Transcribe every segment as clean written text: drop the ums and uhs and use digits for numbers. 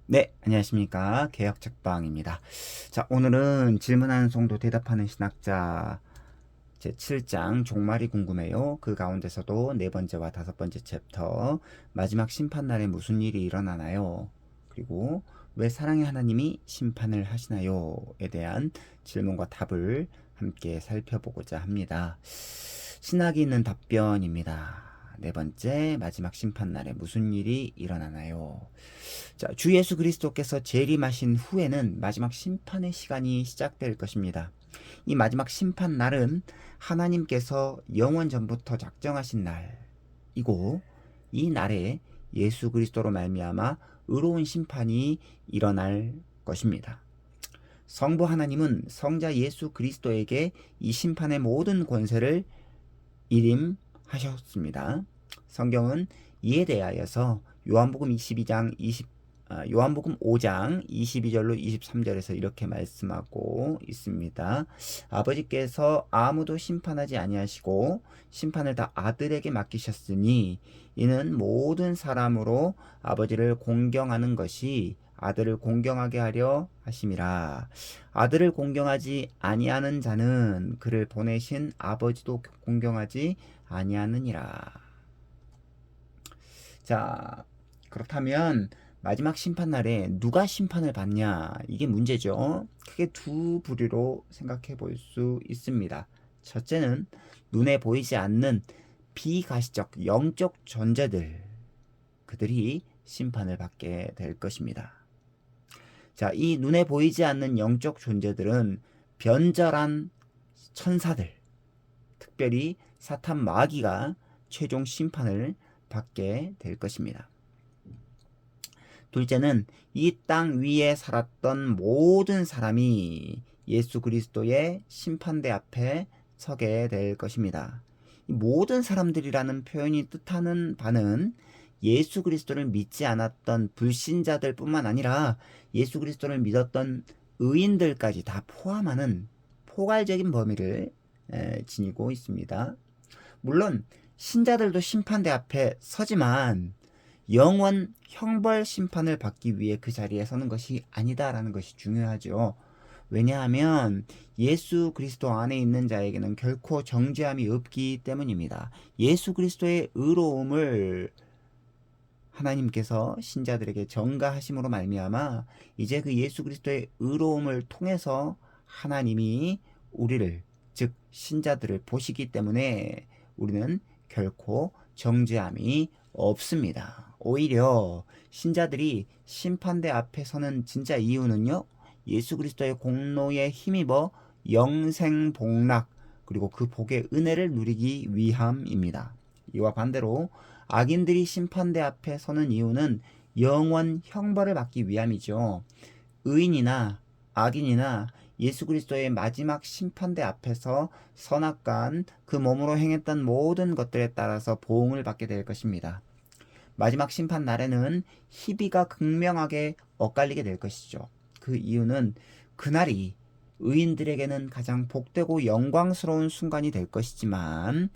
네, 안녕하십니까. 개혁책방입니다. 자, 오늘은 질문하는 성도 대답하는 신학자 제7장 종말이 궁금해요. 그 가운데서도 네 번째와 다섯 번째 챕터 마지막 심판날에 무슨 일이 일어나나요? 그리고 왜 사랑의 하나님이 심판을 하시나요?에 대한 질문과 답을 함께 살펴보고자 합니다. 신학이 있는 답변입니다. 네 번째, 마지막 심판날에 무슨 일이 일어나나요? 자, 주 예수 그리스도께서 재림하신 후에는 마지막 심판의 시간이 시작될 것입니다. 이 마지막 심판 날은 하나님께서 영원 전부터 작정하신 날이고, 이 날에 예수 그리스도로 말미암아 의로운 심판이 일어날 것입니다. 성부 하나님은 성자 예수 그리스도에게 이 심판의 모든 권세를 일임하셨습니다. 성경은 이에 대하여서 요한복음 5장 22절로 23절에서 이렇게 말씀하고 있습니다. 아버지께서 아무도 심판하지 아니하시고 심판을 다 아들에게 맡기셨으니 이는 모든 사람으로 아버지를 공경하는 것이 아들을 공경하게 하려 하심이라. 아들을 공경하지 아니하는 자는 그를 보내신 아버지도 공경하지 아니하느니라. 자, 그렇다면 마지막 심판날에 누가 심판을 받냐? 이게 문제죠. 크게 두 부류로 생각해 볼 수 있습니다. 첫째는 눈에 보이지 않는 비가시적 영적 존재들, 그들이 심판을 받게 될 것입니다. 자, 이 눈에 보이지 않는 영적 존재들은 변절한 천사들, 특별히 사탄 마귀가 최종 심판을 받게 될 것입니다. 둘째는 이 땅 위에 살았던 모든 사람이 예수 그리스도의 심판대 앞에 서게 될 것입니다. 이 모든 사람들이라는 표현이 뜻하는 바는 예수 그리스도를 믿지 않았던 불신자들 뿐만 아니라 예수 그리스도를 믿었던 의인들까지 다 포함하는 포괄적인 범위를 지니고 있습니다. 물론 신자들도 심판대 앞에 서지만 영원 형벌 심판을 받기 위해 그 자리에 서는 것이 아니다라는 것이 중요하죠. 왜냐하면 예수 그리스도 안에 있는 자에게는 결코 정죄함이 없기 때문입니다. 예수 그리스도의 의로움을 하나님께서 신자들에게 전가하심으로 말미암아 이제 그 예수 그리스도의 의로움을 통해서 하나님이 우리를, 즉 신자들을 보시기 때문에 우리는 결코 정죄함이 없습니다. 오히려 신자들이 심판대 앞에 서는 진짜 이유는요, 예수 그리스도의 공로에 힘입어 영생 복락, 그리고 그 복의 은혜를 누리기 위함입니다. 이와 반대로 악인들이 심판대 앞에 서는 이유는 영원 형벌을 받기 위함이죠. 의인이나 악인이나 예수 그리스도의 마지막 심판대 앞에서 선악간 그 몸으로 행했던 모든 것들에 따라서 보응을 받게 될 것입니다. 마지막 심판 날에는 희비가 극명하게 엇갈리게 될 것이죠. 그 이유는 그날이 의인들에게는 가장 복되고 영광스러운 순간이 될 것이지만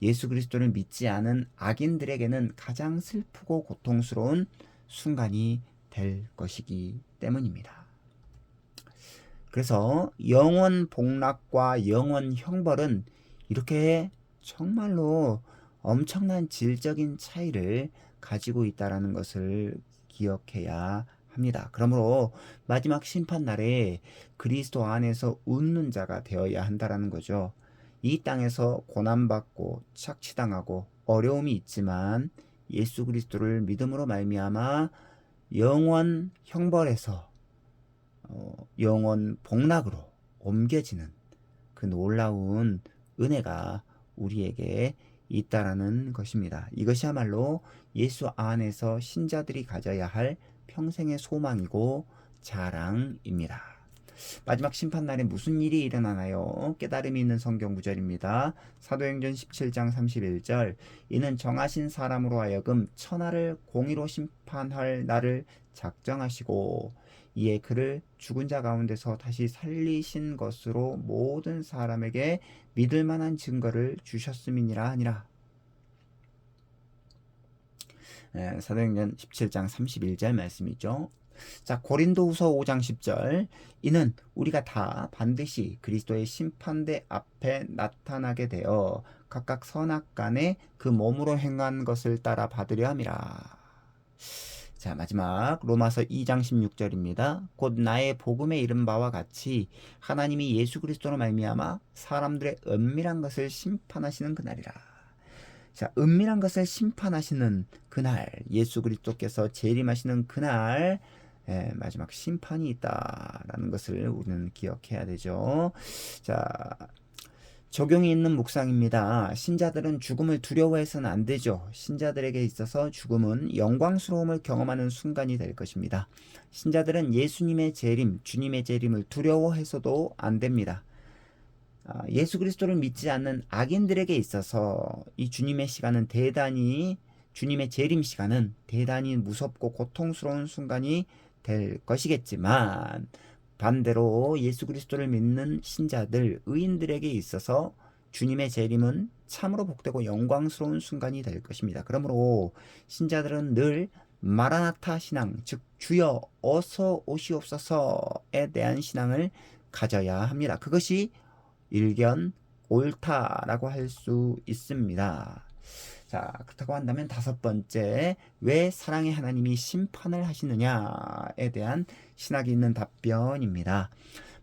예수 그리스도를 믿지 않은 악인들에게는 가장 슬프고 고통스러운 순간이 될 것이기 때문입니다. 그래서 영원 복락과 영원 형벌은 이렇게 정말로 엄청난 질적인 차이를 가지고 있다는 것을 기억해야 합니다. 그러므로 마지막 심판 날에 그리스도 안에서 웃는 자가 되어야 한다는 거죠. 이 땅에서 고난받고 착취당하고 어려움이 있지만 예수 그리스도를 믿음으로 말미암아 영원 형벌에서 영원 복락으로 옮겨지는 그 놀라운 은혜가 우리에게 있다라는 것입니다. 이것이야말로 예수 안에서 신자들이 가져야 할 평생의 소망이고 자랑입니다. 마지막 심판날에 무슨 일이 일어나나요? 깨달음이 있는 성경 구절입니다. 사도행전 17장 31절, 이는 정하신 사람으로 하여금 천하를 공의로 심판할 날을 작정하시고 이에 그를 죽은 자 가운데서 다시 살리신 것으로 모든 사람에게 믿을 만한 증거를 주셨음이니라 하니라. 사도행전 17장 31절 말씀이죠. 자, 고린도후서 5장 10절. 이는 우리가 다 반드시 그리스도의 심판대 앞에 나타나게 되어 각각 선악간에 그 몸으로 행한 것을 따라 받으려 함이라. 자, 마지막 로마서 2장 16절입니다. 곧 나의 복음에 이른 바와 같이 하나님이 예수 그리스도로 말미암아 사람들의 은밀한 것을 심판하시는 그날이라. 자, 은밀한 것을 심판하시는 그날, 예수 그리스도께서 재림하시는 그날, 마지막 심판이 있다라는 것을 우리는 기억해야 되죠. 자, 적용이 있는 묵상입니다. 신자들은 죽음을 두려워해서는 안 되죠. 신자들에게 있어서 죽음은 영광스러움을 경험하는 순간이 될 것입니다. 신자들은 예수님의 재림, 주님의 재림을 두려워해서도 안 됩니다. 예수 그리스도를 믿지 않는 악인들에게 있어서 이 주님의 재림 시간은 대단히 무섭고 고통스러운 순간이 될 것이겠지만, 반대로 예수 그리스도를 믿는 신자들, 의인들에게 있어서 주님의 재림은 참으로 복되고 영광스러운 순간이 될 것입니다. 그러므로 신자들은 늘 마라나타 신앙, 즉 주여 어서 오시옵소서에 대한 신앙을 가져야 합니다. 그것이 일견 옳다라고 할 수 있습니다. 자, 그렇다고 한다면 다섯 번째, 왜 사랑의 하나님이 심판을 하시느냐에 대한 신학이 있는 답변입니다.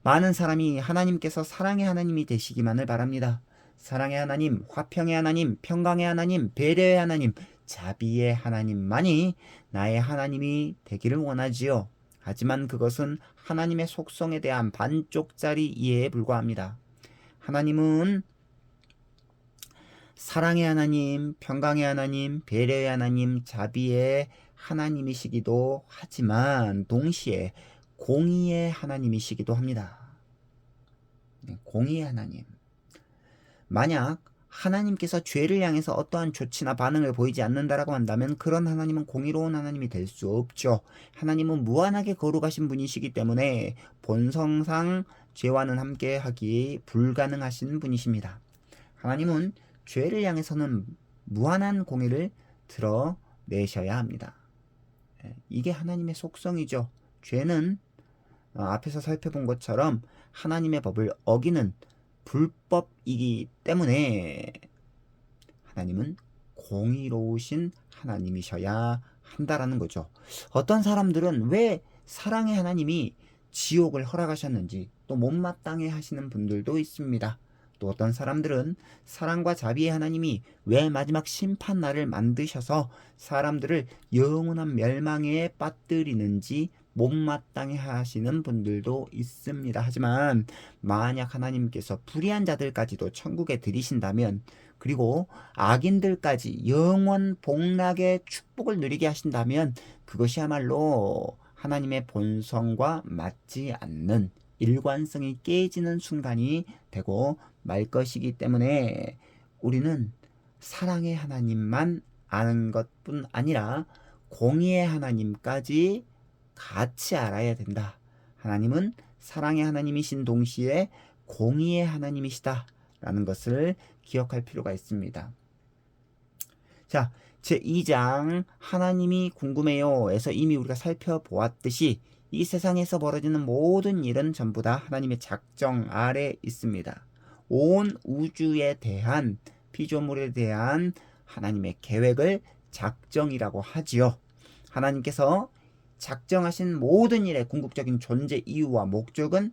많은 사람이 하나님께서 사랑의 하나님이 되시기만을 바랍니다. 사랑의 하나님, 화평의 하나님, 평강의 하나님, 배려의 하나님, 자비의 하나님만이 나의 하나님이 되기를 원하지요. 하지만 그것은 하나님의 속성에 대한 반쪽짜리 이해에 불과합니다. 하나님은 사랑의 하나님, 평강의 하나님, 배려의 하나님, 자비의 하나님이시기도 하지만 동시에 공의의 하나님이시기도 합니다. 공의의 하나님. 만약 하나님께서 죄를 향해서 어떠한 조치나 반응을 보이지 않는다라고 한다면 그런 하나님은 공의로운 하나님이 될 수 없죠. 하나님은 무한하게 거룩하신 분이시기 때문에 본성상 죄와는 함께 하기 불가능하신 분이십니다. 하나님은 죄를 향해서는 무한한 공의를 드러내셔야 합니다. 이게 하나님의 속성이죠. 죄는 앞에서 살펴본 것처럼 하나님의 법을 어기는 불법이기 때문에 하나님은 공의로우신 하나님이셔야 한다라는 거죠. 어떤 사람들은 왜 사랑의 하나님이 지옥을 허락하셨는지 또 못마땅해 하시는 분들도 있습니다. 또 어떤 사람들은 사랑과 자비의 하나님이 왜 마지막 심판날을 만드셔서 사람들을 영원한 멸망에 빠뜨리는지 못마땅해 하시는 분들도 있습니다. 하지만 만약 하나님께서 불의한 자들까지도 천국에 들이신다면, 그리고 악인들까지 영원 복락의 축복을 누리게 하신다면 그것이야말로 하나님의 본성과 맞지 않는 일관성이 깨지는 순간이 되고 말 것이기 때문에 우리는 사랑의 하나님만 아는 것뿐 아니라 공의의 하나님까지 같이 알아야 된다. 하나님은 사랑의 하나님이신 동시에 공의의 하나님이시다 라는 것을 기억할 필요가 있습니다. 자, 제2장 하나님이 궁금해요 에서 이미 우리가 살펴보았듯이 이 세상에서 벌어지는 모든 일은 전부 다 하나님의 작정 아래 있습니다. 온 우주에 대한, 피조물에 대한 하나님의 계획을 작정이라고 하지요. 하나님께서 작정하신 모든 일의 궁극적인 존재 이유와 목적은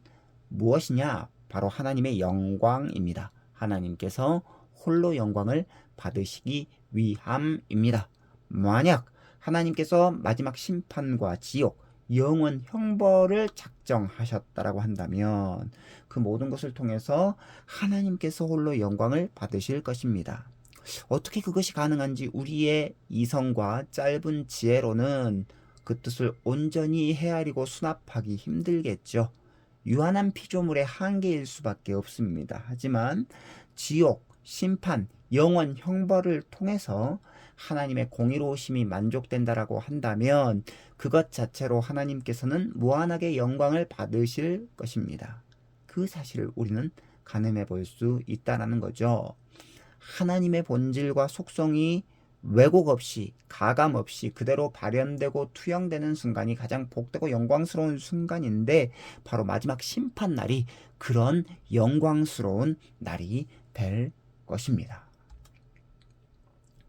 무엇이냐? 바로 하나님의 영광입니다. 하나님께서 홀로 영광을 받으시기 위함입니다. 만약 하나님께서 마지막 심판과 지옥, 영원 형벌을 작정하셨다라고 한다면 그 모든 것을 통해서 하나님께서 홀로 영광을 받으실 것입니다. 어떻게 그것이 가능한지 우리의 이성과 짧은 지혜로는 그 뜻을 온전히 헤아리고 수납하기 힘들겠죠. 유한한 피조물의 한계일 수밖에 없습니다. 하지만 지옥, 심판, 영원 형벌을 통해서 하나님의 공의로우심이 만족된다라고 한다면 그것 자체로 하나님께서는 무한하게 영광을 받으실 것입니다. 그 사실을 우리는 가늠해 볼 수 있다라는 거죠. 하나님의 본질과 속성이 왜곡 없이 가감 없이 그대로 발현되고 투영되는 순간이 가장 복되고 영광스러운 순간인데 바로 마지막 심판날이 그런 영광스러운 날이 될 것입니다.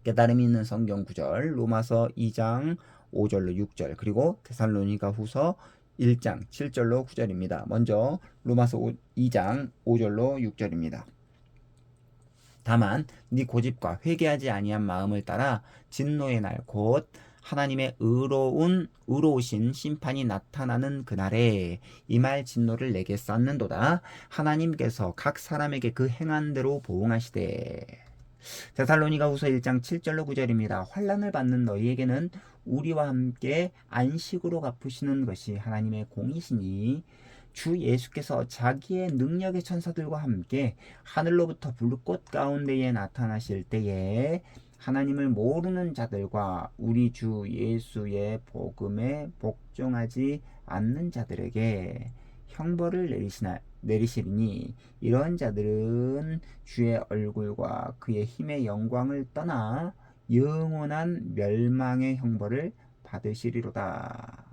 깨달음이 있는 성경 구절 로마서 2장 5절로 6절 그리고 데살로니가 후서 1장 7절로 9절입니다. 먼저 로마서 2장 5절로 6절입니다. 다만 네 고집과 회개하지 아니한 마음을 따라 진노의 날 곧 하나님의 의로우신 심판이 나타나는 그날에 이 말 진노를 내게 쌓는도다. 하나님께서 각 사람에게 그 행한 대로 보응하시되. 데살로니가 후서 1장 7절로 9절입니다. 환난을 받는 너희에게는 우리와 함께 안식으로 갚으시는 것이 하나님의 공이시니 주 예수께서 자기의 능력의 천사들과 함께 하늘로부터 불꽃 가운데에 나타나실 때에 하나님을 모르는 자들과 우리 주 예수의 복음에 복종하지 않는 자들에게 형벌을 내리시리니 이런 자들은 주의 얼굴과 그의 힘의 영광을 떠나 영원한 멸망의 형벌을 받으시리로다.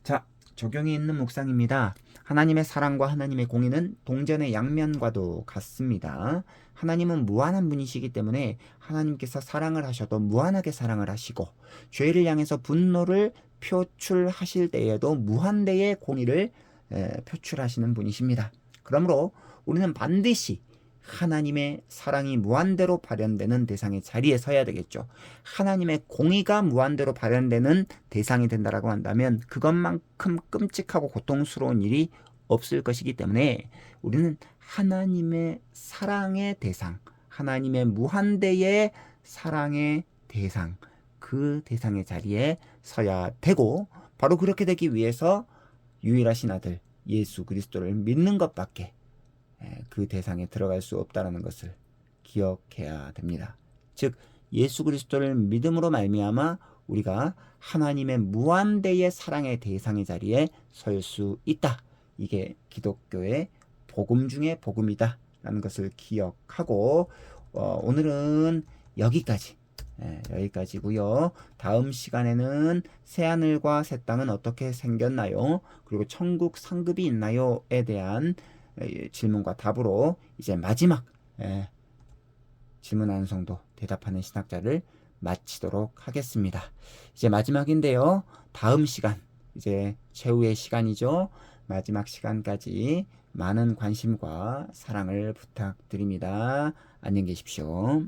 자, 적용이 있는 묵상입니다. 하나님의 사랑과 하나님의 공의는 동전의 양면과도 같습니다. 하나님은 무한한 분이시기 때문에 하나님께서 사랑을 하셔도 무한하게 사랑을 하시고 죄를 향해서 분노를 표출하실 때에도 무한대의 공의를 표출하시는 분이십니다. 그러므로 우리는 반드시 하나님의 사랑이 무한대로 발현되는 대상의 자리에 서야 되겠죠. 하나님의 공의가 무한대로 발현되는 대상이 된다라고 한다면 그것만큼 끔찍하고 고통스러운 일이 없을 것이기 때문에 우리는 하나님의 사랑의 대상, 하나님의 무한대의 사랑의 대상, 그 대상의 자리에 서야 되고 바로 그렇게 되기 위해서 유일하신 아들 예수 그리스도를 믿는 것밖에 그 대상에 들어갈 수 없다는 것을 기억해야 됩니다. 즉 예수 그리스도를 믿음으로 말미암아 우리가 하나님의 무한대의 사랑의 대상의 자리에 설 수 있다. 이게 기독교의 복음 중에 복음이다 라는 것을 기억하고 오늘은 여기까지고요. 다음 시간에는 새하늘과 새 땅은 어떻게 생겼나요? 그리고 천국 상급이 있나요?에 대한 질문과 답으로 이제 마지막 질문 안성도 대답하는 신학자를 마치도록 하겠습니다. 이제 마지막인데요. 다음 시간 이제 최후의 시간이죠. 마지막 시간까지 많은 관심과 사랑을 부탁드립니다. 안녕히 계십시오.